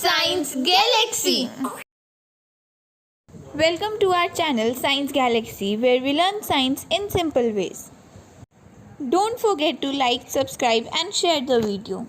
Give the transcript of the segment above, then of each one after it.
Science Galaxy. Welcome to our channel Science Galaxy, where we learn science in simple ways. Don't forget to like, subscribe and share the video.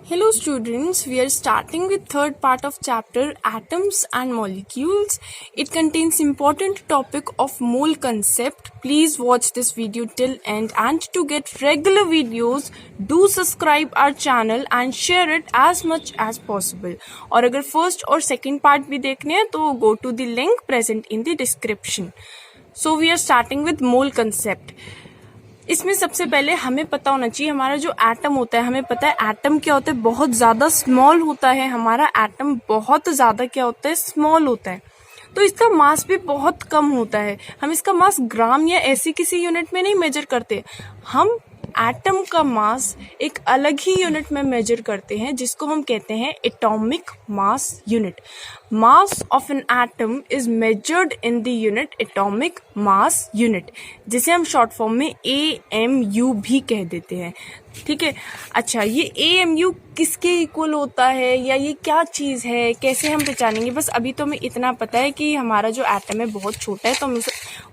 Hello students, we are starting with third part of chapter Atoms and Molecules. It contains important topic of mole concept. Please watch this video till end, and to get regular videos do subscribe our channel and share it as much as possible. और अगर first और second part भी देखने हैं तो go to the link present in the description. So we are starting with mole concept. इसमें सबसे पहले हमें पता होना चाहिए हमारा जो एटम होता है, हमें पता है एटम क्या होता है, बहुत ज्यादा स्मॉल होता है। हमारा एटम बहुत ज्यादा क्या होता है, स्मॉल होता है। तो इसका मास भी बहुत कम होता है। हम इसका मास ग्राम या ऐसी किसी यूनिट में नहीं मेजर करते, हम एटम का मास एक अलग ही यूनिट में मेजर करते हैं जिसको हम कहते हैं atomic mass unit. Mass of an atom is measured in the unit atomic mass unit, जिसे हम शॉर्ट फॉर्म में AMU भी कह देते हैं। ठीक है, अच्छा ये AMU किसके इक्वल होता है या ये क्या चीज़ है, कैसे हम पहचानेंगे? बस अभी तो हमें इतना पता है कि हमारा जो एटम है बहुत छोटा है, तो हम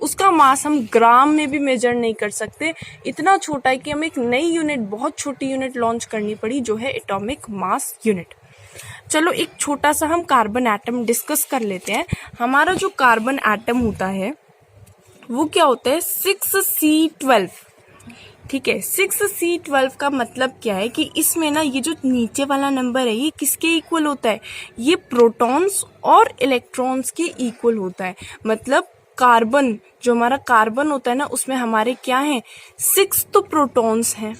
उसका मास हम ग्राम में भी मेजर नहीं कर सकते। इतना छोटा है कि हमें एक नई यूनिट, बहुत छोटी यूनिट लॉन्च करनी पड़ी जो है एटॉमिक मास यूनिट। चलो एक छोटा सा हम कार्बन एटम डिस्कस कर लेते हैं। हमारा जो कार्बन एटम होता है वो क्या होता है, 6C12। ठीक है, 6C12 का मतलब क्या है कि इसमें ना ये जो नीचे वाला नंबर है ये किसके इक्वल होता है, ये प्रोटॉन्स और इलेक्ट्रॉन्स के इक्वल होता है। मतलब कार्बन, जो हमारा कार्बन होता है ना, उसमें हमारे क्या है, 6 तो प्रोटॉन्स हैं।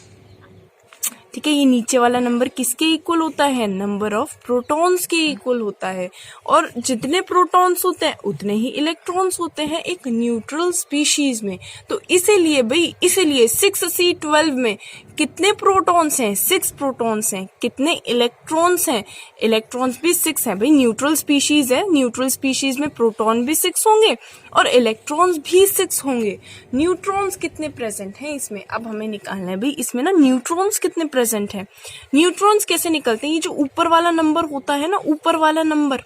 ठीक है, ये नीचे वाला नंबर किसके इक्वल होता है, नंबर ऑफ प्रोटॉन्स के इक्वल होता है। और जितने प्रोटॉन्स होते हैं उतने ही इलेक्ट्रॉन्स होते हैं एक न्यूट्रल स्पीशीज में। तो इसीलिए 6C12 में कितने प्रोटॉन्स हैं, 6 प्रोटॉन्स हैं। कितने इलेक्ट्रॉन्स हैं, इलेक्ट्रॉन्स भी 6 हैं। भाई न्यूट्रल स्पीशीज है, न्यूट्रल स्पीशीज में प्रोटॉन भी 6 होंगे और इलेक्ट्रॉन्स भी 6 होंगे। न्यूट्रॉन्स कितने प्रेजेंट हैं इसमें, अब हमें निकालना है भाई इसमें ना न्यूट्रॉन्स कितने प्रेजेंट हैं। न्यूट्रॉन्स कैसे निकलते हैं, ये जो ऊपर वाला नंबर होता है ना, ऊपर वाला नंबर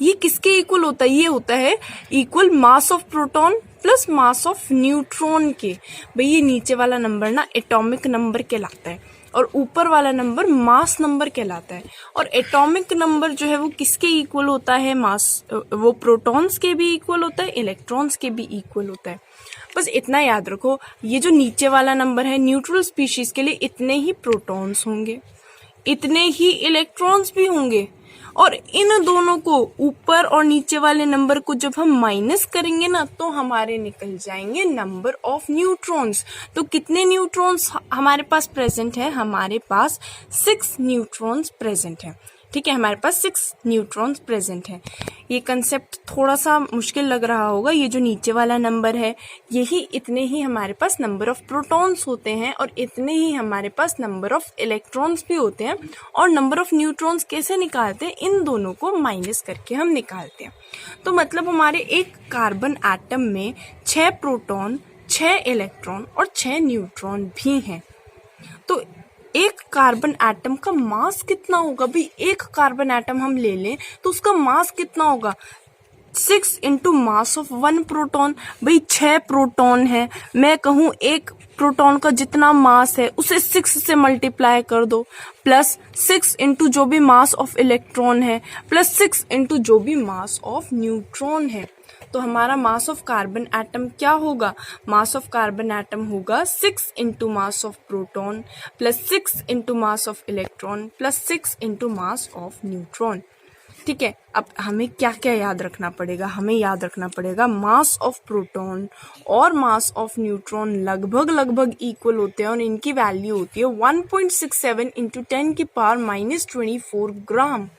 ये किसके इक्वल होता है, ये होता है equal mass of proton plus mass of neutron के। भाई ये नीचे वाला नंबर ना एटॉमिक नंबर कहलाता है और ऊपर वाला नंबर मास नंबर कहलाता है। और एटॉमिक नंबर जो है वो किसके इक्वल होता है, मास, वो प्रोटॉन्स के भी इक्वल होता है, इलेक्ट्रॉन्स के भी इक्वल होता है। बस इतना याद रखो, ये जो नीचे वाला नंबर है न्यूट्रल स्पीशीज के लिए इतने ही प्रोटॉन्स होंगे, इतने ही इलेक्ट्रॉन्स भी होंगे। और इन दोनों को, ऊपर और नीचे वाले नंबर को जब हम माइनस करेंगे ना तो हमारे निकल जाएंगे नंबर ऑफ न्यूट्रॉन्स। तो कितने न्यूट्रॉन्स हमारे पास प्रेजेंट है, हमारे पास 6 न्यूट्रॉन्स प्रेजेंट है। ठीक है, हमारे पास 6 न्यूट्रॉन्स प्रेजेंट है। ये कंसेप्ट थोड़ा सा मुश्किल लग रहा होगा, ये जो नीचे वाला नंबर है यही, इतने ही हमारे पास नंबर ऑफ प्रोटॉन्स होते हैं और इतने ही हमारे पास नंबर ऑफ इलेक्ट्रॉन्स भी होते हैं। और नंबर ऑफ न्यूट्रॉन्स कैसे निकालते हैं, इन दोनों को माइनस करके हम निकालते हैं। तो मतलब हमारे एक कार्बन एटम में 6 प्रोटॉन, 6 इलेक्ट्रॉन और 6 न्यूट्रॉन भी हैं। तो एक कार्बन एटम का मास कितना होगा, भाई एक कार्बन एटम हम ले लें तो उसका मास कितना होगा, 6 इंटू मास ऑफ 1 प्रोटॉन। भाई 6 प्रोटॉन है, मैं कहूँ एक प्रोटॉन का जितना मास है उसे 6 से मल्टीप्लाई कर दो, प्लस 6 इंटू जो भी मास ऑफ इलेक्ट्रॉन है, प्लस 6 इंटू जो भी मास ऑफ न्यूट्रॉन है। तो हमारा मास ऑफ कार्बन एटम क्या होगा, मास ऑफ कार्बन एटम होगा 6 into mass of proton plus 6 into mass of electron plus 6 into mass of neutron. ठीक है, अब हमें क्या क्या याद रखना पड़ेगा, हमें याद रखना पड़ेगा मास ऑफ प्रोटॉन और मास ऑफ न्यूट्रॉन लगभग इक्वल होते हैं और इनकी वैल्यू होती है 1.67 इंटू 10 की power -24 gram.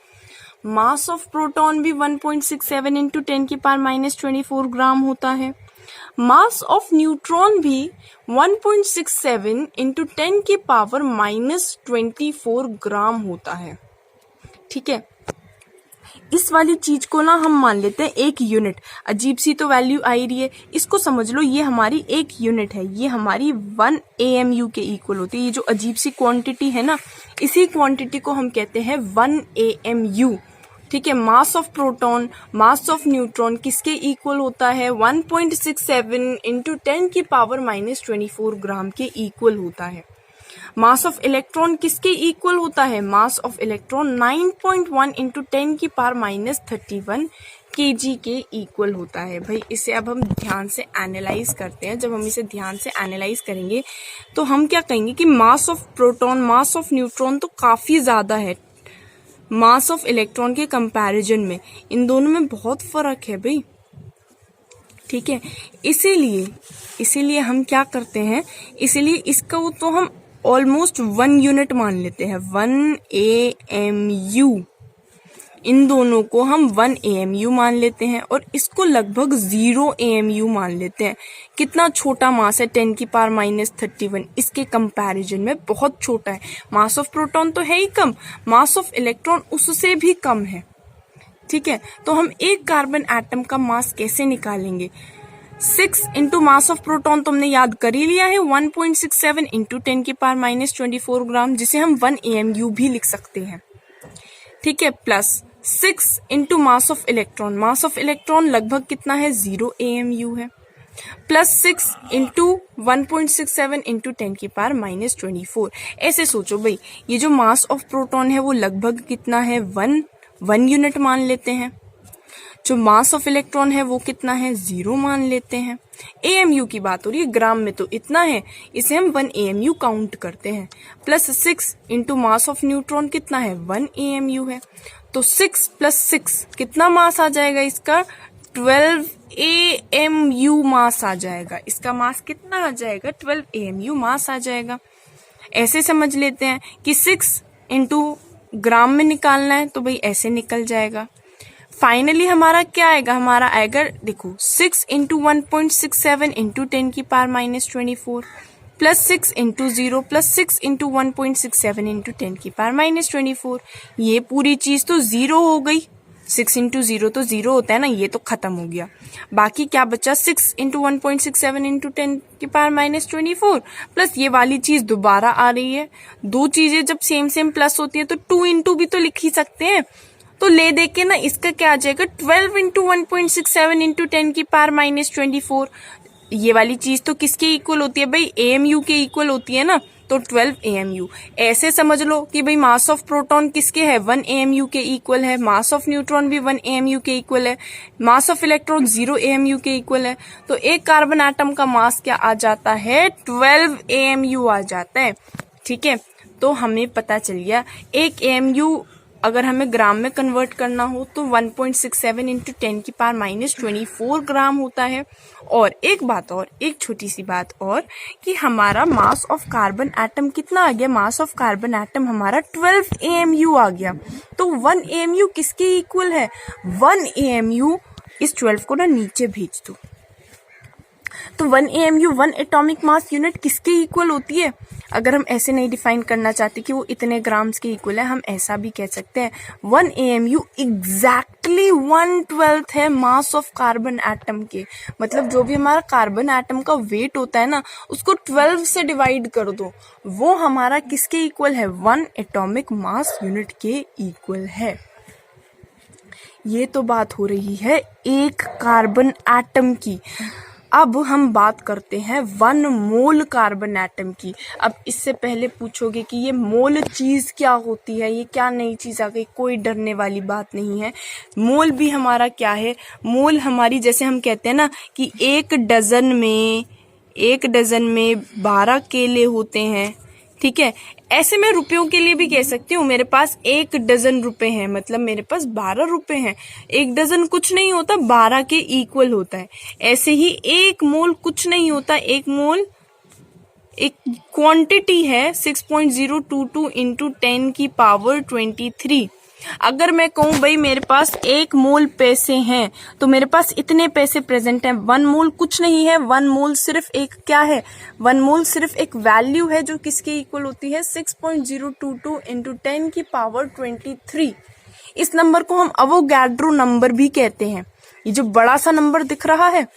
Mass of proton भी 1.67 इंटू 10 की पावर -24 ग्राम होता है। मास ऑफ न्यूट्रॉन भी 1.67 इंटू 10 की पावर -24 ग्राम होता है। ठीक है, इस वाली चीज को ना हम मान लेते हैं 1 यूनिट। अजीब सी तो वैल्यू आ रही है, इसको समझ लो ये हमारी 1 यूनिट है, ये हमारी 1 AMU के इक्वल होती है। ये जो अजीब सी क्वांटिटी है ना, इसी क्वांटिटी को हम कहते हैं 1 AMU। ठीक है, mass of proton mass of neutron किसके इक्वल होता है? 1.67 इंटू 10 की पावर -24 ग्राम के इक्वल होता है। मास ऑफ इलेक्ट्रॉन किसके इक्वल होता है? मास ऑफ इलेक्ट्रॉन 9.1 इंटू 10 की पावर -31 kg के इक्वल होता है। भाई इसे अब हम ध्यान से एनालाइज करते हैं। जब हम इसे ध्यान से एनालाइज करेंगे तो हम क्या कहेंगे कि mass of proton mass of neutron तो काफी ज्यादा है मास ऑफ इलेक्ट्रॉन के कंपैरिजन में, इन दोनों में बहुत फर्क है भाई। ठीक है, इसीलिए हम क्या करते हैं, इसीलिए इसका वो तो हम ऑलमोस्ट 1 यूनिट मान लेते हैं, 1 AMU। इन दोनों को हम 1 AMU मान लेते हैं और इसको लगभग 0 AMU मान लेते हैं। कितना छोटा मास है, 10 की पावर -31, इसके कंपैरिजन में बहुत छोटा है। मास ऑफ प्रोटॉन तो है ही कम, मास ऑफ इलेक्ट्रॉन उससे भी कम है। ठीक है, तो हम एक कार्बन एटम का मास कैसे निकालेंगे? 6 इंटू मास ऑफ प्रोटॉन तो हमने याद कर ही लिया है, 1.67 इंटू 10 की पावर -24 ग्राम, जिसे हम 1 AMU भी लिख सकते हैं। ठीक है, plus 6 into mass of electron लगभग कितना है? 0 AMU है, प्लस 6 इंटू 1.67 इंटू 10 की पावर -24। ऐसे सोचो भाई, ये जो मास ऑफ प्रोटॉन है वो लगभग कितना है? 1 यूनिट मान लेते हैं। जो मास ऑफ इलेक्ट्रॉन है वो कितना है? 0 मान लेते हैं। AMU की बात हो रही है, ग्राम में तो इतना है, इसे हम 1 AMU काउंट करते हैं। Plus 6 into mass of neutron कितना है? 1 AMU है। तो 6 प्लस 6 कितना मास आ जाएगा इसका? 12 AMU मास आ जाएगा। इसका मास कितना आ जाएगा? 12 AMU मास आ जाएगा। ऐसे समझ लेते हैं कि 6 इंटू ग्राम में निकालना है तो भाई ऐसे निकल जाएगा। फाइनली हमारा क्या आएगा? हमारा आएगा, देखो, 6 इंटू 1.67 इंटू 10 की power -24 plus 6 into 0 plus 6 into 1.67 into 10 की पावर -24। ये पूरी चीज तो 0 हो गई। 6 इंटू 0 तो 0 होता है ना, ये तो खत्म हो गया। बाकी क्या बचा? 6 इंटू 1.67 इंटू 10 की पावर -24 प्लस ये वाली चीज दोबारा आ रही है। दो चीजें जब सेम प्लस होती है तो 2 इंटू भी तो लिख ही सकते हैं। तो ले दे के ना इसका क्या आ जाएगा? 12 इंटू 1.67 इंटू 10 की पावर -24। ये वाली चीज तो किसके इक्वल होती है भाई? AMU के इक्वल होती है ना, तो 12 AMU। ऐसे समझ लो कि भाई मास ऑफ प्रोटॉन किसके है? 1 AMU के इक्वल है। मास ऑफ न्यूट्रॉन भी 1 AMU के इक्वल है। मास ऑफ इलेक्ट्रॉन 0 AMU के इक्वल है। तो एक कार्बन एटम का मास क्या आ जाता है? 12 AMU आ जाता है। ठीक है, तो हमें पता चल गया 1 AMU अगर हमें ग्राम में कन्वर्ट करना हो तो 1.67 इंटू 10 की पावर -24 ग्राम होता है। और एक बात और, एक छोटी सी बात और, कि हमारा मास ऑफ कार्बन एटम कितना आ गया? मास ऑफ कार्बन एटम हमारा 12 AMU आ गया। तो 1 AMU किसके इक्वल है? 1 AMU, इस 12 को ना नीचे भेज दो, तो 1 AMU 1 एटॉमिक मास यूनिट किसके इक्वल होती है? अगर हम ऐसे नहीं डिफाइन करना चाहते कि वो इतने ग्राम्स के इक्वल है, हम ऐसा भी कह सकते हैं 1 AMU एग्जैक्टली 1/12 है मास ऑफ कार्बन एटम के। मतलब जो भी हमारा कार्बन एटम का वेट होता है ना, उसको 12 से डिवाइड कर दो, वो हमारा किसके इक्वल है? 1 एटॉमिक मास यूनिट के इक्वल है। ये तो बात हो रही है एक कार्बन एटम की। अब हम बात करते हैं 1 मोल कार्बन एटम की। अब इससे पहले पूछोगे कि ये मोल चीज क्या होती है, ये क्या नई चीज आ गई? कोई डरने वाली बात नहीं है। मोल भी हमारा क्या है? मोल हमारी, जैसे हम कहते हैं ना कि एक डजन में 12 केले होते हैं। ठीक है, ऐसे मैं रुपयों के लिए भी कह सकती हूँ, मेरे पास 1 डजन रुपए हैं, मतलब मेरे पास 12 रुपए हैं। 1 डजन कुछ नहीं होता, 12 के इक्वल होता है। ऐसे ही 1 मोल कुछ नहीं होता, 1 मोल एक क्वांटिटी है 6.022 इंटू 10 की पावर 23। अगर मैं कहूं भाई मेरे पास 1 मोल पैसे हैं, तो मेरे पास इतने पैसे प्रेजेंट हैं। 1 मोल कुछ नहीं है, 1 मोल सिर्फ एक क्या है? 1 मोल सिर्फ एक वैल्यू है जो किसके इक्वल होती है? 6.022 इंटू 10 की पावर 23। इस नंबर को हम अवोगाड्रो नंबर भी कहते हैं। ये जो बड़ा सा नंबर दिख रहा है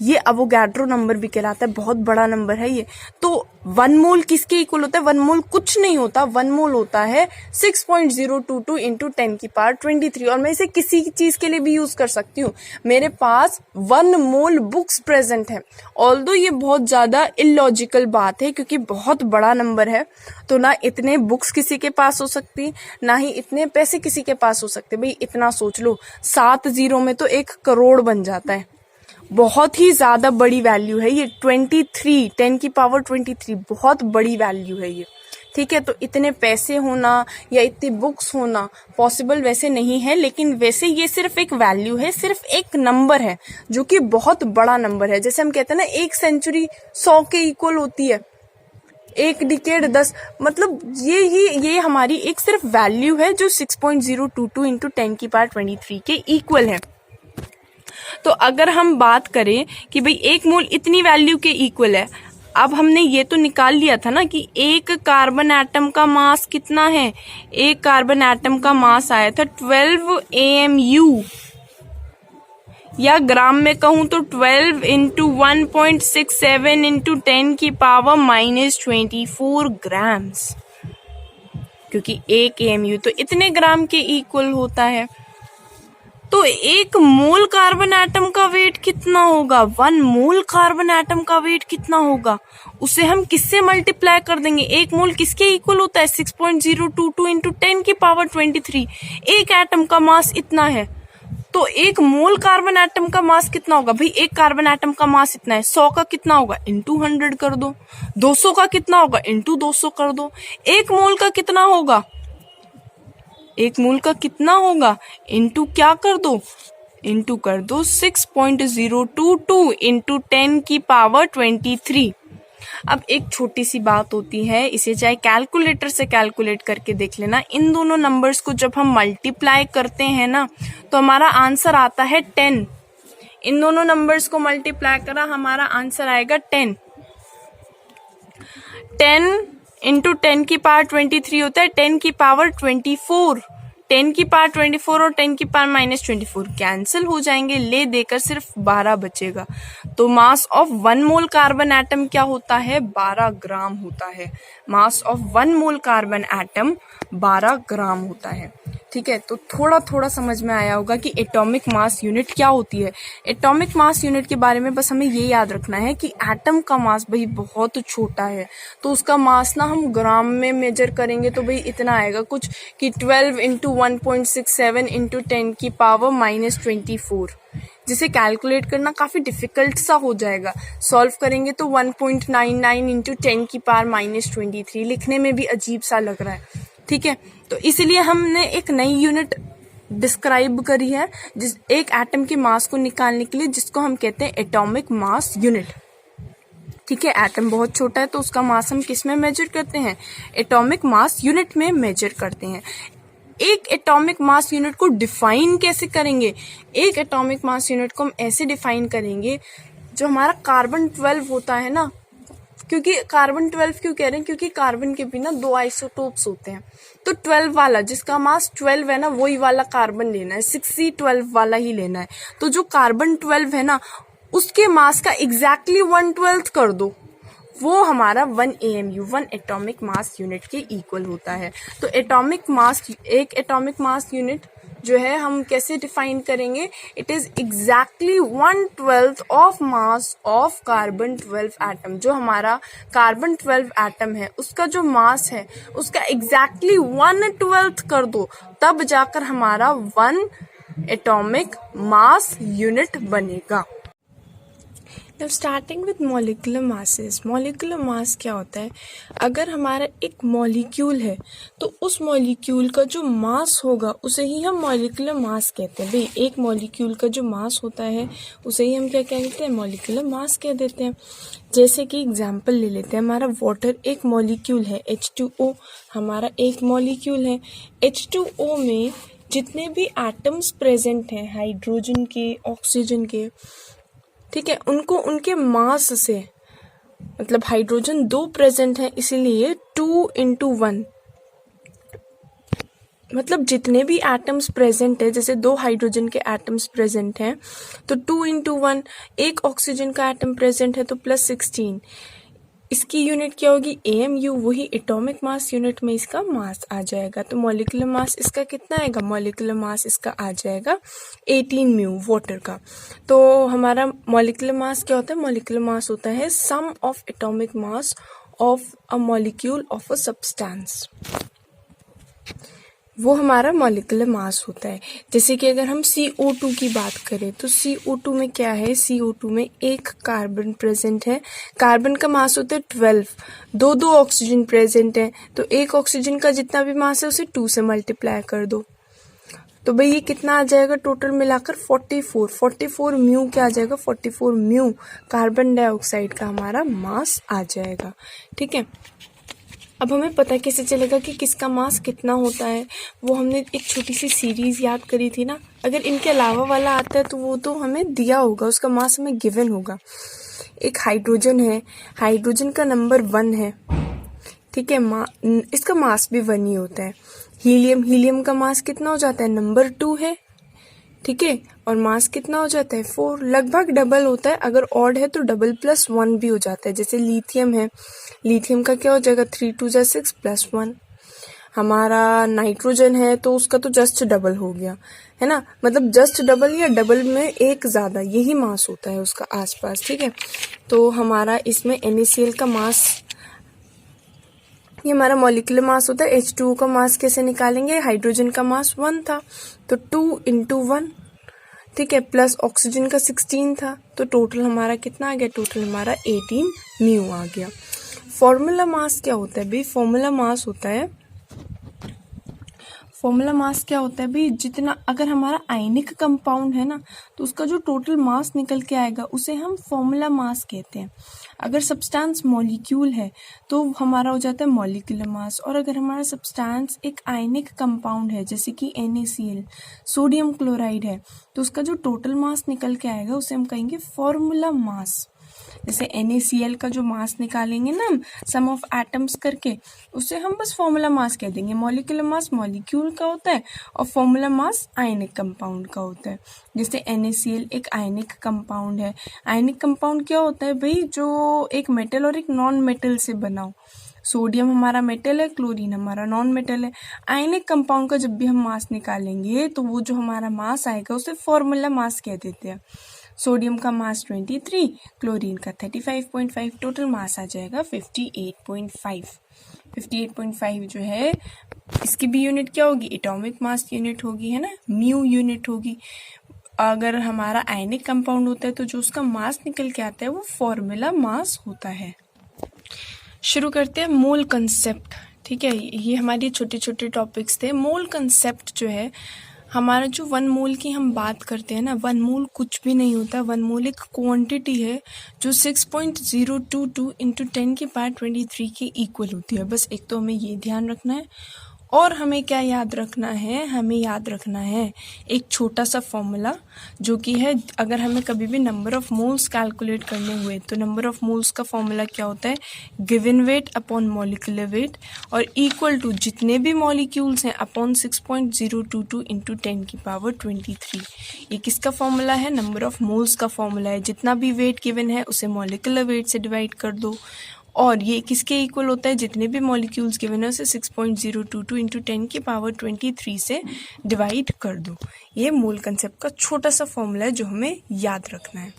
ये अवोगाड्रो नंबर भी कहलाता है, बहुत बड़ा नंबर है ये। तो 1 मोल किसके इक्वल होता है? 1 मोल कुछ नहीं होता, 1 मोल होता है 6.022 इंटू 10 की पावर 23। और मैं इसे किसी चीज के लिए भी यूज कर सकती हूँ। मेरे पास 1 मोल बुक्स प्रेजेंट है। ऑल्दो ये बहुत ज्यादा इलॉजिकल बात है क्योंकि बहुत बड़ा नंबर है, तो ना इतने बुक्स किसी के पास हो सकती, ना ही इतने पैसे किसी के पास हो सकते। भाई इतना सोच लो, 7 जीरो में तो 1 करोड़ बन जाता है। बहुत ही ज्यादा बड़ी वैल्यू है ये 23, 10 की पावर 23, बहुत बड़ी वैल्यू है ये। ठीक है, तो इतने पैसे होना या इतनी बुक्स होना पॉसिबल वैसे नहीं है, लेकिन वैसे ये सिर्फ एक वैल्यू है, सिर्फ एक नंबर है जो कि बहुत बड़ा नंबर है। जैसे हम कहते हैं ना 1 सेंचुरी 100 के इक्वल होती है, 1 डिकेड 10, मतलब ये हमारी एक सिर्फ वैल्यू है जो 6.022 इंटू 10 की पावर 23 के इक्वल है। तो अगर हम बात करें कि भाई 1 मोल इतनी वैल्यू के इक्वल है, अब हमने ये तो निकाल लिया था ना कि एक कार्बन एटम का मास कितना है। एक कार्बन एटम का मास आया था 12 AMU, या ग्राम में कहूं तो 12 इंटू 1.67 इंटू 10 की पावर -24 ग्राम्स, क्योंकि 1 AMU तो इतने ग्राम के इक्वल होता है। तो 1 मोल कार्बन एटम का वेट कितना होगा? 1 मोल कार्बन एटम का वेट कितना होगा? उसे हम किससे मल्टीप्लाई कर देंगे? 1 मोल किसके इक्वल होता है? 6.022 इंटू 10 की पावर 23। एक एटम का मास इतना है, तो 1 मोल कार्बन एटम का मास कितना होगा? भाई एक कार्बन एटम का मास इतना है, 100 का कितना होगा? इंटू 100 कर दो। 200 का कितना होगा? इंटू 200 कर दो। 1 मोल का कितना होगा? 1 मोल का कितना होगा? इंटू क्या कर दो? इंटू कर दो 6.022 इंटू 10 की पावर 23। अब एक छोटी सी बात होती है, इसे चाहे कैलकुलेटर से कैलकुलेट करके देख लेना। इन दोनों नंबर्स को जब हम मल्टीप्लाई करते हैं ना, तो हमारा आंसर आता है 10। इन दोनों नंबर्स को मल्टीप्लाई करा, हमारा आंसर आएगा 10। 10 इंटू 10 की पावर 23 होता है 10 की पावर 24। 10 की पावर 24 और 10 की पावर -24 कैंसिल हो जाएंगे, ले देकर सिर्फ 12 बचेगा। तो mass of 1 mole carbon atom क्या होता है? 12 ग्राम होता है। Mass of 1 mole carbon atom 12 ग्राम होता है। ठीक है, तो थोड़ा थोड़ा समझ में आया होगा कि एटॉमिक मास यूनिट क्या होती है। एटॉमिक मास यूनिट के बारे में बस हमें ये याद रखना है कि एटम का मास भाई बहुत छोटा है, तो उसका मास ना हम ग्राम में मेजर करेंगे तो भाई इतना आएगा कुछ कि 12 इंटू 1.67 इंटू 10 की पावर -24, जिसे कैलकुलेट करना काफी डिफिकल्ट सा हो जाएगा। सॉल्व करेंगे तो 1.99 इंटू 10 की पावर -23, लिखने में भी अजीब सा लग रहा है। ठीक है, तो इसीलिए हमने एक नई यूनिट डिस्क्राइब करी है जिस एक एटम के मास को निकालने के लिए, जिसको हम कहते हैं एटॉमिक मास यूनिट। ठीक है, एटम बहुत छोटा है तो उसका मास हम किस में मेजर करते हैं? एटॉमिक मास यूनिट में मेजर करते हैं। एक एटॉमिक मास यूनिट को डिफाइन कैसे करेंगे? एक एटॉमिक मास यूनिट को हम ऐसे डिफाइन करेंगे, जो हमारा कार्बन 12 होता है ना, क्योंकि कार्बन 12 क्यों कह रहे हैं? क्योंकि कार्बन के भी ना 2 आइसोटोप्स होते हैं, तो 12 वाला जिसका मास 12 है ना, वही वाला कार्बन लेना है, 6C12 वाला ही लेना है। तो जो कार्बन 12 है ना, उसके मास का एग्जैक्टली 1/12 कर दो, वो हमारा 1 AMU 1 एटॉमिक मास यूनिट के इक्वल होता है। तो एटॉमिक मास, एक एटॉमिक मास यूनिट जो है हम कैसे डिफाइन करेंगे? It is exactly 1/12 of mass of carbon 12 atom. जो हमारा कार्बन 12 एटम है उसका जो मास है उसका एग्जैक्टली 1/12 कर दो, तब जाकर हमारा 1 एटॉमिक मास यूनिट बनेगा। Now starting with molecular masses, molecular mass क्या होता है? अगर हमारा एक मॉलिक्यूल है तो उस मॉलिक्यूल का जो मास होगा उसे ही हम मॉलिक्यूलर मास कहते हैं। भाई एक मॉलिक्यूल का जो मास होता है उसे ही हम क्या कहते हैं? मॉलिक्यूलर मास कह देते हैं। जैसे कि एग्जाम्पल ले लेते हैं, हमारा वाटर एक मॉलिक्यूल है, H2O हमारा एक मॉलिक्यूल है। H2O में जितने भी एटम्स प्रेजेंट हैं, हाइड्रोजन के, ऑक्सीजन के, ठीक है, उनको उनके मास से, मतलब हाइड्रोजन 2 प्रेजेंट है इसीलिए 2 × 1, मतलब जितने भी एटम्स प्रेजेंट है, जैसे 2 हाइड्रोजन के एटम्स प्रेजेंट हैं तो 2 × 1, एक ऑक्सीजन का एटम प्रेजेंट है तो +16, इसकी यूनिट क्या होगी AMU, वही एटॉमिक मास यूनिट में इसका मास आ जाएगा। तो मॉलिक्यूलर मास इसका कितना आएगा, मॉलिक्यूलर मास इसका आ जाएगा 18 म्यू वाटर का। तो हमारा मॉलिक्यूलर मास क्या होता है, मॉलिक्यूलर मास होता है sum of atomic mass of a molecule of a substance, वो हमारा मॉलिक्यूलर मास होता है। जैसे कि अगर हम CO2 की बात करें तो CO2 में क्या है, CO2 में एक कार्बन प्रेजेंट है, कार्बन का मास होता है 12, दो ऑक्सीजन प्रेजेंट है, तो एक ऑक्सीजन का जितना भी मास है उसे 2 से मल्टीप्लाई कर दो, तो भाई ये कितना आ जाएगा टोटल मिलाकर 44 म्यू क्या आ जाएगा, 44 म्यू कार्बन डाइऑक्साइड का हमारा मास आ जाएगा। ठीक है, अब हमें पता कैसे चलेगा कि किसका मास कितना होता है, वो हमने एक छोटी सी सीरीज याद करी थी ना। अगर इनके अलावा वाला आता है तो वो तो हमें दिया होगा, उसका मास हमें गिवन होगा। एक हाइड्रोजन है, हाइड्रोजन का नंबर 1 है, ठीक है, इसका मास भी 1 ही होता है। हीलियम का मास कितना हो जाता है, नंबर 2 है, ठीक है, और मास कितना हो जाता है 4, लगभग डबल होता है, अगर ऑड है तो डबल +1 भी हो जाता है। जैसे लिथियम है, लिथियम का क्या हो जाएगा 3 × 2 = 6 +1। हमारा नाइट्रोजन है तो उसका तो जस्ट डबल हो गया, है ना, मतलब जस्ट डबल या डबल में एक ज़्यादा, यही मास होता है उसका आसपास। ठीक है, तो हमारा इसमें NaCl का मास, ये हमारा मॉलिक्यूलर मास होता है। H2O का मास कैसे निकालेंगे, हाइड्रोजन का मास 1 था तो 2 × 1, ठीक है, प्लस ऑक्सीजन का 16 था, तो टोटल हमारा कितना आ गया, टोटल हमारा 18 म्यू आ गया। फॉर्मूला मास क्या होता है भाई, फॉर्मूला मास होता है, फॉर्मूला मास क्या होता है भाई, जितना अगर हमारा आयनिक कंपाउंड है ना तो उसका जो टोटल मास निकल के आएगा उसे हम फॉर्मूला मास कहते हैं। अगर सब्सटेंस मॉलिक्यूल है तो हमारा हो जाता है मॉलिक्यूलर मास, और अगर हमारा सब्सटेंस एक आयनिक कंपाउंड है जैसे कि NaCl, सोडियम क्लोराइड है, तो उसका जो टोटल मास निकल के आएगा उसे हम कहेंगे फॉर्मूला मास। जैसे NaCl का जो मास निकालेंगे ना हम सम ऑफ एटम्स करके, उसे हम बस फॉर्मूला मास कह देंगे। मॉलिक्यूलर मास मॉलिक्यूल का होता है और फॉर्मूला मास आयनिक कंपाउंड का होता है। जैसे NaCl एक आयनिक कंपाउंड है। आयनिक कंपाउंड क्या होता है भाई, जो एक मेटल और एक नॉन मेटल से बना हो। सोडियम हमारा मेटल है, क्लोरीन हमारा नॉन मेटल है। आयनिक कंपाउंड का जब भी हम मास निकालेंगे तो वो जो हमारा मास आएगा उसे फॉर्मूला मास कह देते हैं। सोडियम का मास 23, क्लोरीन का 35.5, टोटल मास आ जाएगा 58.5। 58.5 जो है इसकी भी यूनिट क्या होगी, एटॉमिक मास यूनिट होगी, है ना, म्यू यूनिट होगी। अगर हमारा आयनिक कंपाउंड होता है तो जो उसका मास निकल के आता है वो फॉर्मूला मास होता है। शुरू करते हैं मोल कंसेप्ट। ठीक है, ये हमारे छोटे छोटे टॉपिक्स थे। मोल कंसेप्ट जो है हमारा, जो 1 मोल की हम बात करते हैं ना, 1 मोल कुछ भी नहीं होता। 1 मोल एक क्वांटिटी है जो 6.022 × 10⁻23 के इक्वल होती है। बस एक तो हमें ये ध्यान रखना है। और हमें क्या याद रखना है, हमें याद रखना है एक छोटा सा फॉर्मूला जो कि है, अगर हमें कभी भी नंबर ऑफ मोल्स कैलकुलेट करने हुए तो नंबर ऑफ मोल्स का फॉर्मूला क्या होता है, given weight upon molecular weight, और इक्वल टू जितने भी मॉलिक्यूल्स हैं अपॉन 6.022 × 10⁻23। ये किसका फॉर्मूला है, नंबर ऑफ मोल्स का फॉर्मूला है। जितना भी वेट गिवन है उसे मॉलिक्यूलर वेट से डिवाइड कर दो, और ये किसके इक्वल होता है, जितने भी मॉलिक्यूल्स गिवन है उसे 6.022 × 10⁻23 से डिवाइड कर दो। ये मोल कंसेप्ट का छोटा सा फॉर्मूला है जो हमें याद रखना है।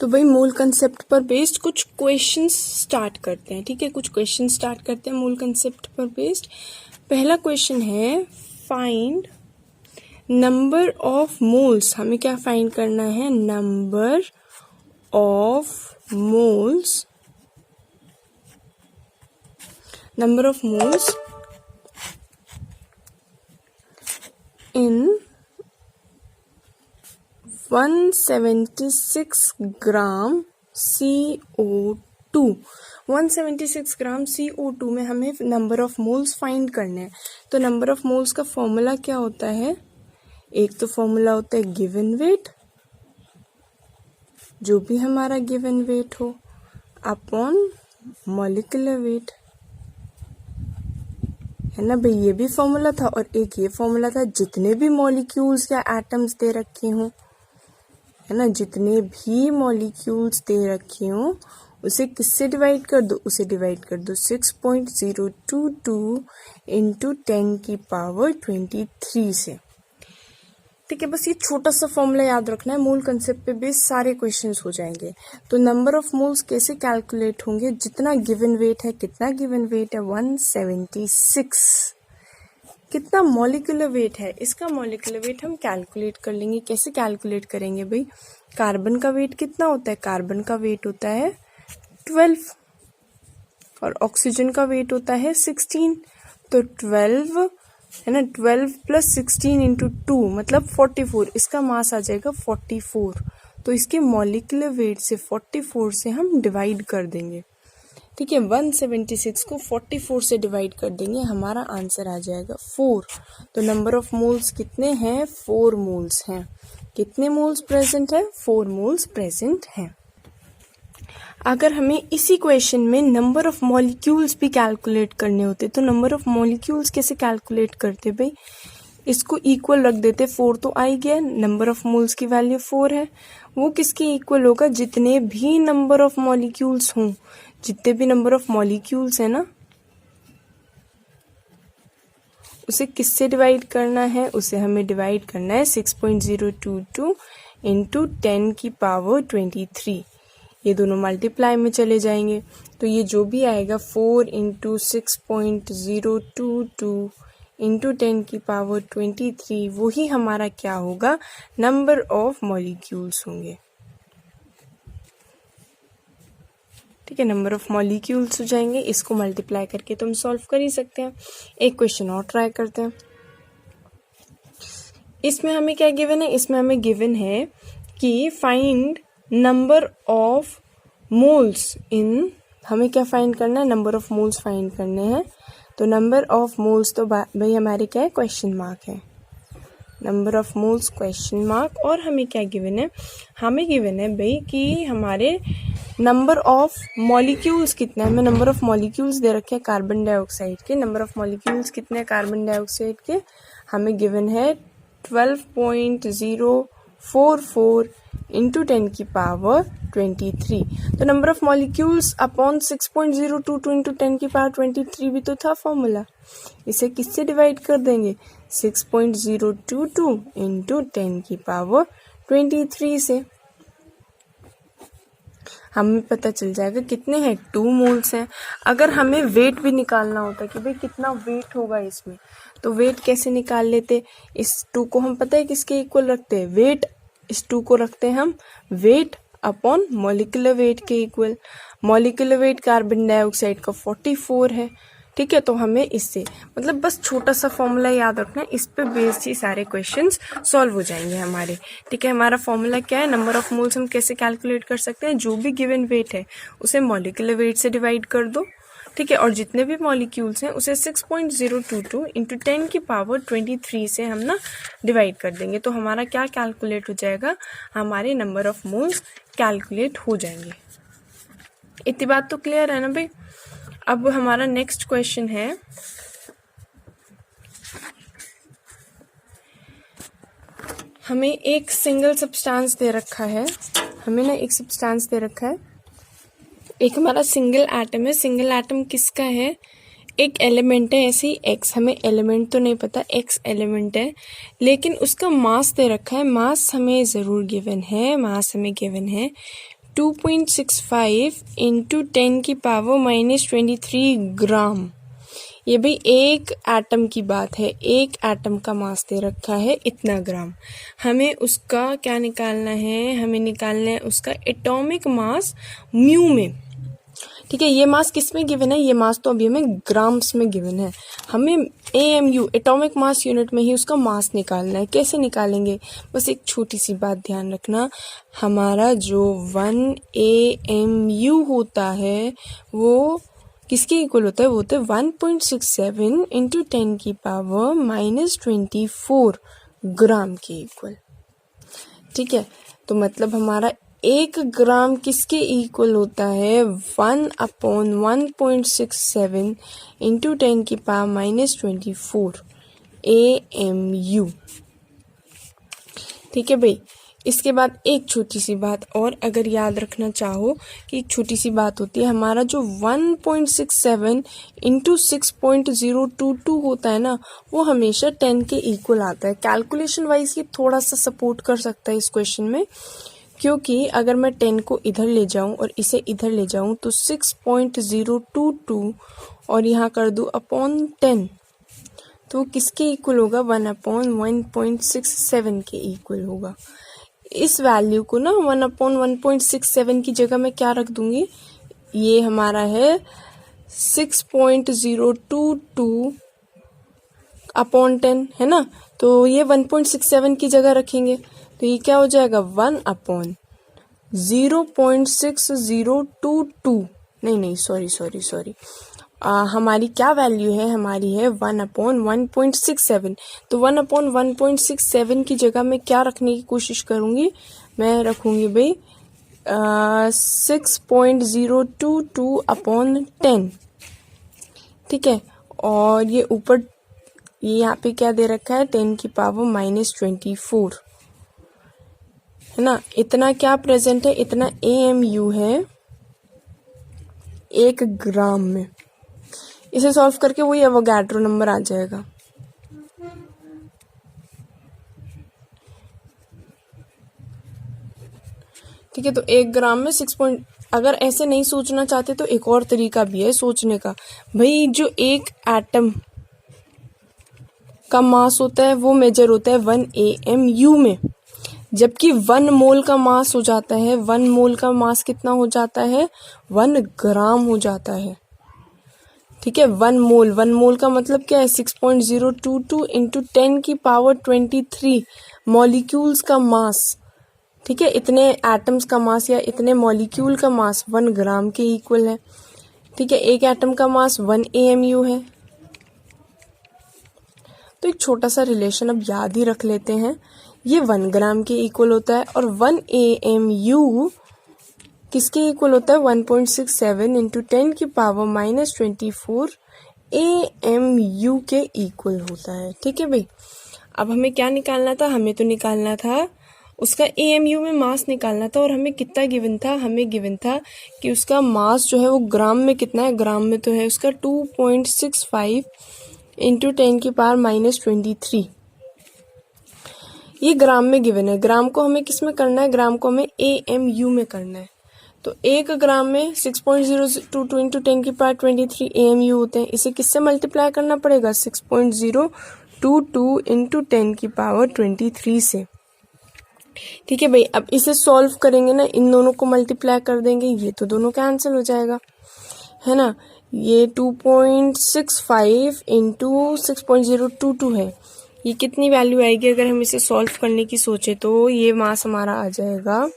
तो भाई मोल कंसेप्ट पर बेस्ड कुछ क्वेश्चंस स्टार्ट करते हैं। ठीक है, कुछ क्वेश्चन स्टार्ट करते हैं मोल कंसेप्ट पर बेस्ड। पहला क्वेश्चन है, फाइंड नंबर ऑफ मोल्स। हमें क्या फाइंड करना है, number of moles, number of moles in 176 gram CO2। 176 gram CO2 में हमें नंबर ऑफ मोल्स फाइंड करने हैं। तो नंबर ऑफ मोल्स का फॉर्मूला क्या होता है, एक तो फॉर्मूला होता है गिवन वेट, जो भी हमारा गिवन वेट हो, अपॉन मॉलिक्यूलर वेट, है ना भाई, ये भी फॉर्मूला था और एक ये फॉर्मूला था। जितने भी मॉलिक्यूल्स या एटम्स दे रखे हों, है ना, जितने भी मॉलिक्यूल्स दे रखे हों उसे किससे डिवाइड कर दो, उसे डिवाइड कर दो 6.022 इंटू 10⁻23 से। ठीक है, बस ये छोटा सा फॉर्मूला याद रखना है, मूल कंसेप्ट पे बेस सारे क्वेश्चंस हो जाएंगे। तो नंबर ऑफ मोल्स कैसे कैलकुलेट होंगे, जितना गिवन वेट है, कितना गिवन वेट है 176, कितना मॉलिक्यूलर वेट है, इसका मॉलिक्यूलर वेट हम कैलकुलेट कर लेंगे। कैसे कैलकुलेट करेंगे भाई, कार्बन का वेट कितना होता है, कार्बन का वेट होता है 12 और ऑक्सीजन का वेट होता है 16। तो 12 है ना, 12 प्लस 16 इंटू 2 मतलब 44, इसका मास आ जाएगा 44। तो इसके मॉलिक्यूलर वेट से 44 से हम डिवाइड कर देंगे। ठीक है, 176 को 44 से डिवाइड कर देंगे, हमारा आंसर आ जाएगा 4। तो नंबर ऑफ मोल्स कितने हैं, 4 मोल्स हैं। कितने मोल्स प्रेजेंट है, 4 मोल्स प्रेजेंट हैं। अगर हमें इसी क्वेश्चन में नंबर ऑफ मॉलिक्यूल्स भी कैलकुलेट करने होते तो नंबर ऑफ मॉलिक्यूल्स कैसे कैलकुलेट करते भाई, इसको इक्वल रख देते, 4 तो आ ही गया, नंबर ऑफ मोल्स की वैल्यू 4 है, वो किसके इक्वल होगा, जितने भी नंबर ऑफ मॉलिक्यूल्स हों, जितने भी नंबर ऑफ मॉलिक्यूल्स है ना, उसे किससे डिवाइड करना है, उसे हमें डिवाइड करना है 6.022 इंटू 10⁻23। ये दोनों मल्टीप्लाई में चले जाएंगे, तो ये जो भी आएगा 4 इंटू 6.022 इंटू 10⁻23, वही हमारा क्या होगा, नंबर ऑफ मॉलिक्यूल्स होंगे। ठीक है, नंबर ऑफ मॉलिक्यूल्स हो जाएंगे, इसको मल्टीप्लाई करके तो हम सॉल्व कर ही सकते हैं। एक क्वेश्चन और ट्राई करते हैं। इसमें हमें क्या गिवन है, इसमें हमें गिवन है कि फाइंड नंबर ऑफ मोल्स इन, हमें क्या फाइंड करना है, नंबर ऑफ मोल्स फाइंड करने हैं। तो नंबर ऑफ मोल्स तो भाई हमारे क्या है, क्वेश्चन मार्क है, number of moles question mark. और हमें क्या गिवन है, हमें गिवन है भाई कि हमारे नंबर ऑफ मॉलिक्यूल्स कितने हैं, हमें नंबर ऑफ मॉलिक्यूल्स दे रखे हैं कार्बन डाइऑक्साइड के। नंबर ऑफ मॉलिक्यूल्स कितने हैं कार्बन डाइऑक्साइड के, हमें गिवन है 12.044 इंटू 10⁻23। तो number of molecules upon 6.022 into 10⁻23 भी तो था फॉर्मूला, इसे किससे डिवाइड कर देंगे, 6.022 इंटू 10⁻23 से। हमें पता चल जाएगा कितने हैं, 2 मोल्स हैं। अगर हमें वेट भी निकालना होता कि भाई कितना वेट होगा इसमें, तो वेट कैसे निकाल लेते, इस 2 को हम पता है किसके इक्वल रखते हैं, वेट, इस 2 को रखते हैं हम वेट अपॉन मॉलिक्यूलर वेट के equal. Molecular weight carbon dioxide का 44 है। ठीक है, तो हमें इससे मतलब बस छोटा सा फॉर्मूला याद रखना है, इस पे बेस्ड ही सारे क्वेश्चंस सॉल्व हो जाएंगे हमारे। ठीक है, हमारा फॉर्मूला क्या है, नंबर ऑफ मोल्स हम कैसे कैलकुलेट कर सकते हैं, जो भी गिवन वेट है उसे मॉलिक्यूलर वेट से डिवाइड कर दो। ठीक है, और जितने भी मॉलिक्यूल्स हैं उसे 6.022 इंटू 10⁻23 से हम ना डिवाइड कर देंगे, तो हमारा क्या कैलकुलेट हो जाएगा, हमारे नंबर ऑफ मोल्स कैलकुलेट हो जाएंगे। इतनी बात तो क्लियर है ना भाई। अब हमारा नेक्स्ट क्वेश्चन है, हमें एक सिंगल सब्सटेंस दे रखा है, हमें ना एक सब्सटेंस दे रखा है, एक हमारा सिंगल एटम है। सिंगल एटम किसका है, एक एलिमेंट है, ऐसे ही एक्स, हमें एलिमेंट तो नहीं पता, एक्स एलिमेंट है, लेकिन उसका मास दे रखा है। मास हमें ज़रूर गिवन है, मास हमें गिवन है 2.65 इंटू 10⁻23 ग्राम। ये भी एक एटम की बात है, एक एटम का मास दे रखा है इतना ग्राम। हमें उसका क्या निकालना है, हमें निकालना है उसका एटॉमिक मास म्यू में। ठीक है, ये मास किस में गिवन है, ये मास तो अभी हमें ग्राम्स में गिवन है, हमें AMU एटॉमिक मास यूनिट में ही उसका मास निकालना है। कैसे निकालेंगे, बस एक छोटी सी बात ध्यान रखना, हमारा जो 1 AMU होता है वो किसके इक्वल होता है, वो होता है 1.67 इंटू 10⁻24 ग्राम के इक्वल। ठीक है, तो मतलब हमारा 1 ग्राम किसके इक्वल होता है? 1/1.67 इंटू 10⁻⁻24 AMU। ठीक है भाई। इसके बाद एक छोटी सी बात और अगर याद रखना चाहो कि एक छोटी सी बात होती है, हमारा जो 1.67 इंटू 6.022 होता है ना, वो हमेशा 10 के इक्वल आता है। कैलकुलेशन वाइज ये थोड़ा सा सपोर्ट कर सकता है इस क्वेश्चन में, क्योंकि अगर मैं 10 को इधर ले जाऊं और इसे इधर ले जाऊं तो 6.022 और यहाँ कर दूं अपॉन 10, तो किसके इक्वल होगा? 1/1.67 के इक्वल होगा। इस वैल्यू को ना 1/1.67 की जगह मैं क्या रख दूंगी? ये हमारा है 6.022 अपॉन 10 है ना, तो ये 1.67 की जगह रखेंगे तो ये क्या हो जाएगा? 1/0.6022 नहीं सॉरी हमारी क्या वैल्यू है? हमारी है 1/1.67। तो 1/1.67 की जगह मैं क्या रखने की कोशिश करूंगी? मैं रखूंगी भाई 6.022 अपॉन 10। ठीक है, और ये ऊपर ये यहाँ पे क्या दे रखा है? 10⁻⁻24 है ना। इतना क्या प्रेजेंट है? इतना AMU है 1 ग्राम में। इसे सॉल्व करके वही एवोगैड्रो नंबर आ जाएगा। ठीक है, तो 1 ग्राम में 6 अगर ऐसे नहीं सोचना चाहते तो एक और तरीका भी है सोचने का। भाई जो एक एटम का मास होता है वो मेजर होता है 1 AMU में, जबकि 1 मोल का मास हो जाता है, 1 मोल का मास कितना हो जाता है? 1 ग्राम हो जाता है। ठीक है, 1 मोल का मतलब क्या है? 6.022 इंटू 10⁻23 मॉलिक्यूल्स का मास। ठीक है, इतने एटम्स का मास या इतने मॉलिक्यूल का मास 1 ग्राम के इक्वल है। ठीक है, एक एटम का मास 1 AMU है। तो एक छोटा सा रिलेशन अब याद ही रख लेते हैं, ये 1 ग्राम के इक्वल होता है और 1 AMU किसके इक्वल होता है? 1.67 इंटू 10⁻⁻24 AMU के इक्वल होता है। ठीक है भाई, अब हमें क्या निकालना था? हमें तो निकालना था उसका AMU में मास निकालना था, और हमें कितना गिवन था? हमें गिवन था कि उसका मास जो है वो ग्राम में कितना है? ग्राम में तो है उसका 2.65 इंटू 10⁻⁻23। ये ग्राम में गिवन है। ग्राम को हमें किस में करना है? ग्राम को हमें AMU में करना है। तो 1 ग्राम में 6.022 इंटू 10⁻23 AMU होते हैं। इसे किससे मल्टीप्लाई करना पड़ेगा? 6.022 इंटू 10⁻23 से। ठीक है भाई, अब इसे सॉल्व करेंगे ना, इन दोनों को मल्टीप्लाई कर देंगे, ये तो दोनों कैंसिल हो जाएगा, है ना। ये 2.65 इंटू 6.022 है, ये कितनी वैल्यू आएगी? अगर हम इसे सॉल्व करने की सोचे तो ये मास हमारा आ जाएगा,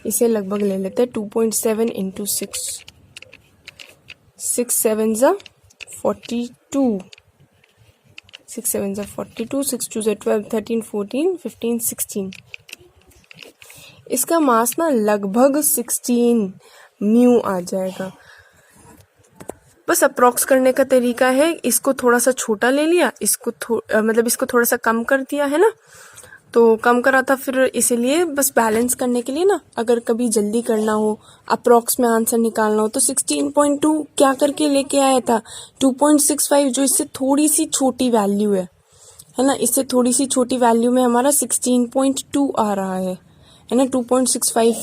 इसे लगभग ले लेते हैं 2.7 इंटू 6 7 ज़ा 42 6 7 ज़ा 42 6 2 ज़ा 12 13 14 15 16। इसका मास ना लगभग 16 म्यू आ जाएगा। बस अप्रॉक्स करने का तरीका है, इसको थोड़ा सा छोटा ले लिया, इसको मतलब इसको थोड़ा सा कम कर दिया है ना, तो कम करा था, फिर इसीलिए बस बैलेंस करने के लिए ना, अगर कभी जल्दी करना हो, अप्रॉक्स में आंसर निकालना हो, तो 16.2 क्या करके लेके आया था? 2.65 जो इससे थोड़ी सी छोटी वैल्यू है ना, इससे थोड़ी सी छोटी वैल्यू में हमारा 16.2 आ रहा है ना। 2.65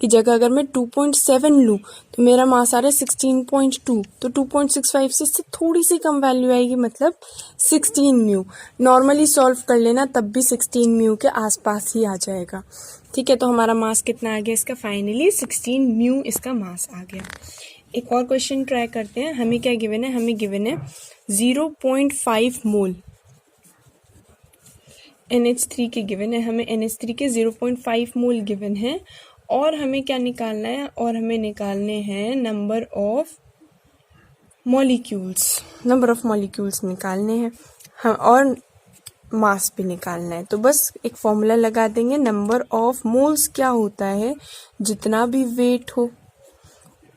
की जगह अगर मैं 2.7 लूँ तो मेरा मास आ रहा है 16.2, तो 2.65 से इससे थोड़ी सी कम वैल्यू आएगी, मतलब 16 म्यू। नॉर्मली सॉल्व कर लेना तब भी 16 म्यू के आसपास ही आ जाएगा। ठीक है, तो हमारा मास कितना आ गया इसका? फाइनली 16 म्यू इसका मास आ गया। एक और क्वेश्चन ट्राई करते हैं। हमें क्या गिवन है? हमें गिवन है 0.5 मोल NH3 के गिवन है, हमें NH3 के 0.5 मोल गिवन है, और हमें क्या निकालना है? और हमें निकालने हैं नंबर ऑफ मॉलिक्यूल्स निकालने हैं। हाँ, और मास भी निकालना है। तो बस एक फॉर्मूला लगा देंगे, नंबर ऑफ मोल्स क्या होता है, जितना भी वेट हो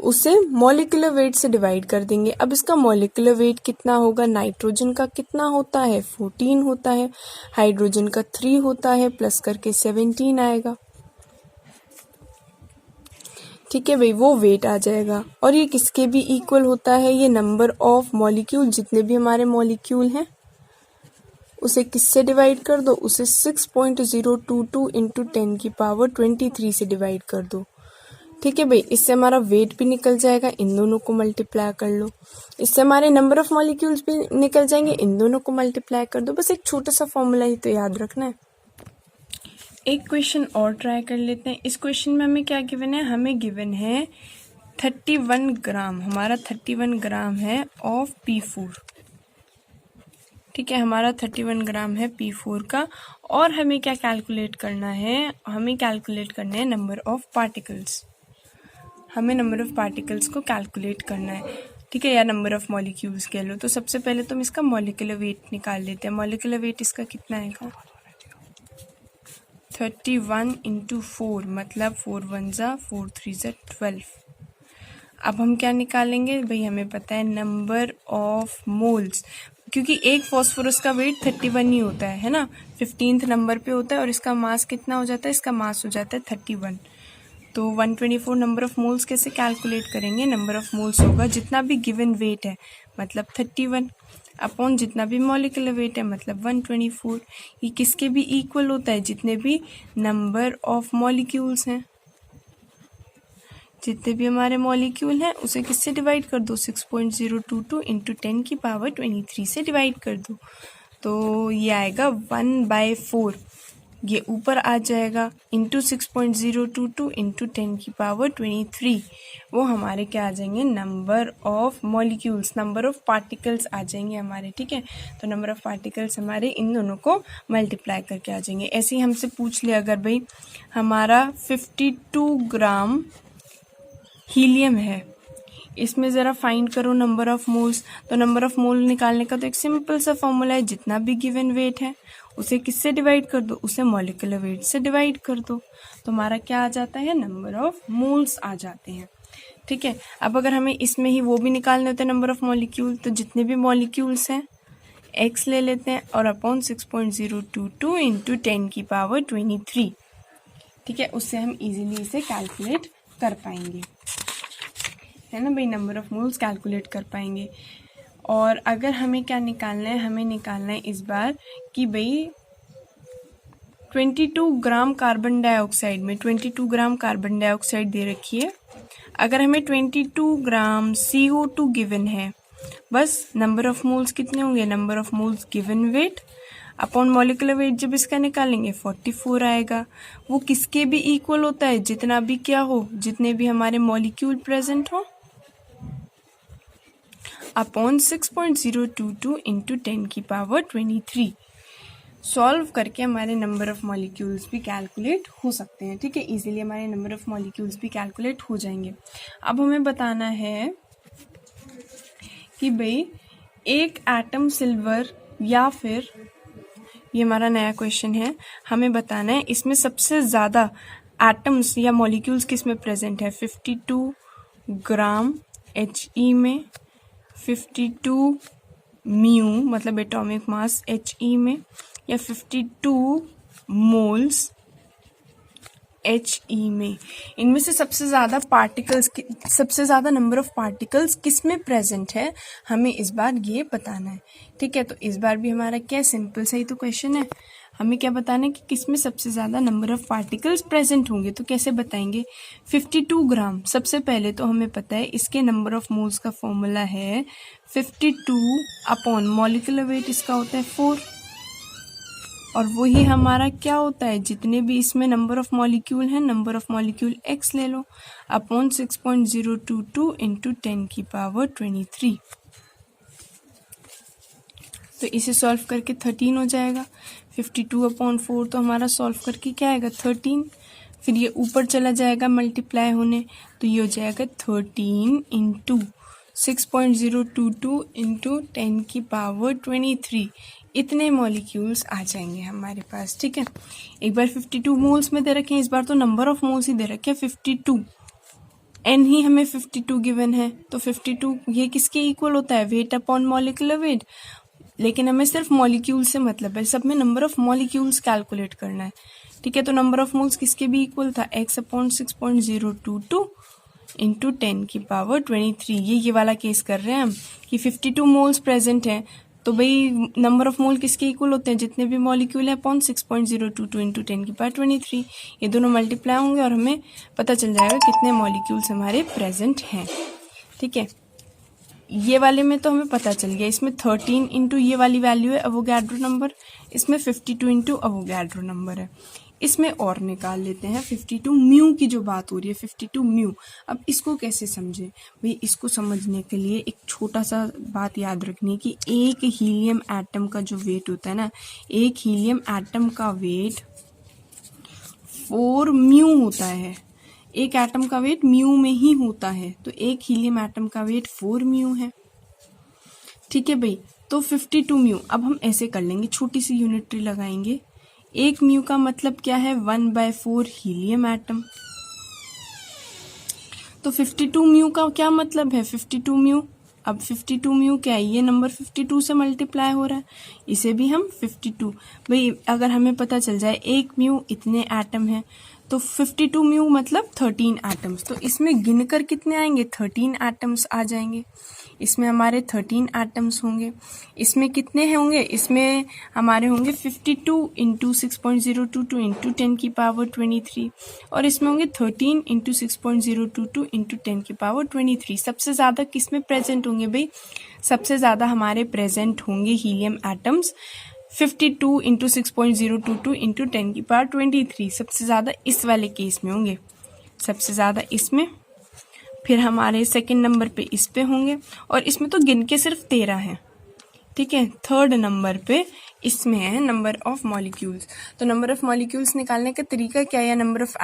उसे मॉलिक्यूलर वेट से डिवाइड कर देंगे। अब इसका मॉलिक्यूलर वेट कितना होगा, नाइट्रोजन का कितना होता है 14 होता है, हाइड्रोजन का 3 होता है, प्लस करके 17 आएगा। ठीक है भाई, वो वेट आ जाएगा। और ये किसके भी इक्वल होता है, ये नंबर ऑफ मॉलिक्यूल, जितने भी हमारे मॉलिक्यूल हैं उसे किससे डिवाइड कर दो, उसे 6.022 इंटू 10 की पावर 23 से डिवाइड कर दो। ठीक है भाई, इससे हमारा वेट भी निकल जाएगा, इन दोनों को मल्टीप्लाई कर लो। इससे हमारे नंबर ऑफ मॉलिक्यूल्स भी निकल जाएंगे, इन दोनों को मल्टीप्लाई कर दो। बस एक छोटा सा फॉर्मूला ही तो याद रखना है। एक क्वेश्चन और ट्राई कर लेते हैं। इस क्वेश्चन में हमें क्या गिवन है, हमें गिवन है 31 ग्राम, हमारा 31 ग्राम है ऑफ P4। ठीक है, हमारा 31 ग्राम है P4 का। और हमें क्या कैलकुलेट करना है, हमें कैलकुलेट करना है नंबर ऑफ पार्टिकल्स। हमें नंबर ऑफ पार्टिकल्स को कैलकुलेट करना है। ठीक है, या नंबर ऑफ मॉलिक्यूल्स कह लो। तो सबसे पहले तो हम इसका मॉलिक्यूलर वेट निकाल लेते हैं। मॉलिक्यूलर वेट इसका कितना आएगा, 31 इंटू 4, मतलब 4 1 ज़ा 4 3 ज़ा 12। अब हम क्या निकालेंगे भाई, हमें पता है नंबर ऑफ मोल्स, क्योंकि एक फॉस्फोरस का वेट 31 ही होता है ना, 15th नंबर पे होता है। और इसका मास कितना हो जाता है, इसका मास हो जाता है 31। तो 124 नंबर ऑफ मोल्स कैसे कैलकुलेट करेंगे, नंबर ऑफ मोल्स होगा जितना भी गिवन वेट है मतलब 31 अपॉन जितना भी मॉलिक्यूलर वेट है मतलब 124। ये किसके भी इक्वल होता है, जितने भी नंबर ऑफ मॉलिक्यूल्स हैं, जितने भी हमारे मॉलिक्यूल हैं उसे किससे डिवाइड कर दो, 6.022 इंटू 10 की पावर 23 से डिवाइड कर दो। तो ये आएगा 1/4, ये ऊपर आ जाएगा, इंटू 6.022 इंटू 10 की पावर 23। वो हमारे क्या आ जाएंगे, number of molecules, number of particles आ जाएंगे हमारे। ठीक है, तो नंबर ऑफ पार्टिकल्स हमारे इन दोनों को मल्टीप्लाई करके आ जाएंगे। ऐसे ही हमसे पूछ ले, अगर भाई हमारा 52 ग्राम हीलियम है, इसमें ज़रा फाइंड करो नंबर ऑफ मोल्स। तो नंबर ऑफ मोल निकालने का तो एक सिंपल सा फॉर्मूला है, जितना भी गिवन वेट है उसे किससे डिवाइड कर दो, उसे मॉलिक्यूलर वेट से डिवाइड कर दो। तो हमारा क्या आ जाता है, नंबर ऑफ मोल्स आ जाते हैं। ठीक है, अब अगर हमें इसमें ही वो भी निकालने होते हैं नंबर ऑफ मॉलिक्यूल, तो जितने भी मॉलिक्यूल्स हैं x ले लेते हैं और अपॉन 6.022 इंटू 10 की पावर 23। ठीक है, उससे हम इजीली इसे कैलकुलेट कर पाएंगे, है ना भाई, नंबर ऑफ मोल्स कैलकुलेट कर पाएंगे। और अगर हमें क्या निकालना है, हमें निकालना है इस बार कि भाई 22 ग्राम कार्बन डाइऑक्साइड में 22 ग्राम कार्बन डाइऑक्साइड दे रखी है। अगर हमें 22 ग्राम CO2 गिवन है, बस नंबर ऑफ मोल्स कितने होंगे, number of moles given weight upon molecular weight जब इसका निकालेंगे 44 आएगा। वो किसके भी इक्वल होता है, जितना भी क्या हो, जितने भी हमारे मॉलिक्यूल प्रेजेंट हो, अपॉन 6.022 इंटू 10 की पावर 23। सॉल्व करके हमारे नंबर ऑफ मॉलिक्यूल्स भी कैलकुलेट हो सकते हैं। ठीक है, इजीली हमारे नंबर ऑफ मॉलिक्यूल्स भी कैलकुलेट हो जाएंगे। अब हमें बताना है कि भाई एक एटम सिल्वर, या फिर ये हमारा नया क्वेश्चन है, हमें बताना है इसमें सबसे ज़्यादा एटम्स या मॉलिक्यूल्स किस में प्रेजेंट है, 52 ग्राम He में, 52 म्यू मतलब एटॉमिक मास He में, या 52 मोल्स He में। इनमें से सबसे ज़्यादा पार्टिकल्स, सबसे ज़्यादा नंबर ऑफ पार्टिकल्स किस में प्रेजेंट है, हमें इस बार ये बताना है। ठीक है, तो इस बार भी हमारा क्या सिंपल सा ही तो क्वेश्चन है, हमें क्या बताना है कि किस में सबसे ज़्यादा नंबर ऑफ पार्टिकल्स प्रेजेंट होंगे। तो कैसे बताएंगे, 52 ग्राम, सबसे पहले तो हमें पता है इसके नंबर ऑफ मोल्स का फॉर्मूला है 52 अपॉन मॉलिक्यूलर वेट इसका होता है 4, और वही हमारा क्या होता है, जितने भी इसमें नंबर ऑफ मॉलिक्यूल हैं, नंबर ऑफ मॉलिक्यूल x ले लो अपॉन 6.022 इंटू 10 की पावर 23। तो इसे सॉल्व करके 13 हो जाएगा। 52 अपॉन 4 तो हमारा सॉल्व करके क्या आएगा 13, फिर ये ऊपर चला जाएगा मल्टीप्लाई होने, तो ये हो जाएगा 13 इंटू 6.022 इंटू 10 की पावर 23 इतने मॉलिक्यूल्स आ जाएंगे हमारे पास। ठीक है, एक बार 52 मोल्स में दे रखे हैं, इस बार तो नंबर ऑफ मोल्स ही दे रखे हैं 52, एन ही हमें 52 गिवन है, तो 52 ये किसके इक्वल होता है, वेट अपॉन मॉलिक्यूलर वेट। लेकिन हमें सिर्फ मॉलिक्यूल से मतलब है, सब में नंबर ऑफ मॉलिक्यूल्स कैलकुलेट करना है। ठीक है, तो नंबर ऑफ मोल्स किसके भी इक्वल था, x अपॉन 6.022 इंटू 10 की पावर 23। ये वाला केस कर रहे हैं हम कि 52 मोल्स प्रेजेंट हैं, तो भाई नंबर ऑफ मोल किसके इक्वल होते हैं, जितने भी मॉलिक्यूल है अपॉन 6.022 इंटू 10 की पावर 23। ये दोनों मल्टीप्लाई होंगे और हमें पता चल जाएगा कितने मॉलिक्यूल्स हमारे प्रेजेंट हैं। ठीक है, ये वाले में तो हमें पता चल गया, इसमें 13 इंटू ये वाली वैल्यू है अवोगाड्रो नंबर, इसमें 52 इंटू अवोगाड्रो नंबर है। इसमें और निकाल लेते हैं 52 म्यू की जो बात हो रही है, 52 म्यू। अब इसको कैसे समझे भाई, इसको समझने के लिए एक छोटा सा बात याद रखनी है कि एक हीलियम एटम का जो वेट होता है ना, एक हीलियम एटम का वेट 4 म्यू होता है। एक एटम का वेट म्यू में ही होता है, तो एक हीलियम एटम का वेट 4 म्यू है। ठीक है भाई, तो 52 म्यू। अब हम ऐसे कर लेंगे, छोटी सी यूनिटरी लगाएंगे। एक म्यू का मतलब क्या है, 1/4 हीलियम एटम। तो 52 म्यू का क्या मतलब है, 52 म्यू। अब 52 म्यू क्या है, ये नंबर 52 से मल्टीप्लाई हो रहा है, इसे भी हम 52। भाई अगर हमें पता चल जाए एक म्यू इतने एटम है, तो 52 म्यू मतलब 13 एटम्स। तो इसमें गिनकर कितने आएंगे, 13 एटम्स आ जाएंगे। इसमें हमारे 13 एटम्स होंगे। इसमें कितने होंगे, इसमें हमारे होंगे 52 इंटू 6.022 इंटू 10 की पावर 23, और इसमें होंगे 13 इंटू 6.022 इंटू 10 की पावर 23। सबसे ज़्यादा किस में प्रेजेंट होंगे भाई, सबसे ज़्यादा हमारे प्रेजेंट होंगे हीलियम एटम्स 52 इंटू 6.022 इंटू 10 की पावर 23। सबसे ज़्यादा इस वाले केस में होंगे, सबसे ज़्यादा इसमें, फिर हमारे सेकंड नंबर पे इस पे होंगे, और इसमें तो गिन के सिर्फ 13 हैं। ठीक है, थर्ड नंबर पे इसमें है नंबर ऑफ मॉलिक्यूल्स। तो नंबर ऑफ मॉलिक्यूल्स निकालने का तरीका क्या है, नंबर ऑफ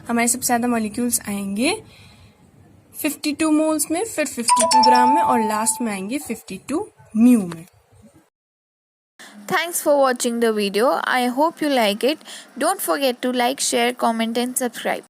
हमारे सबसे ज़्यादा मॉलिक्यूल्स आएंगे 52 मोल्स में, फिर 52 ग्राम में, और लास्ट में आएंगे 52 म्यू में। Thanks for watching the video. I hope you like it. Don't forget to like, share, comment and subscribe.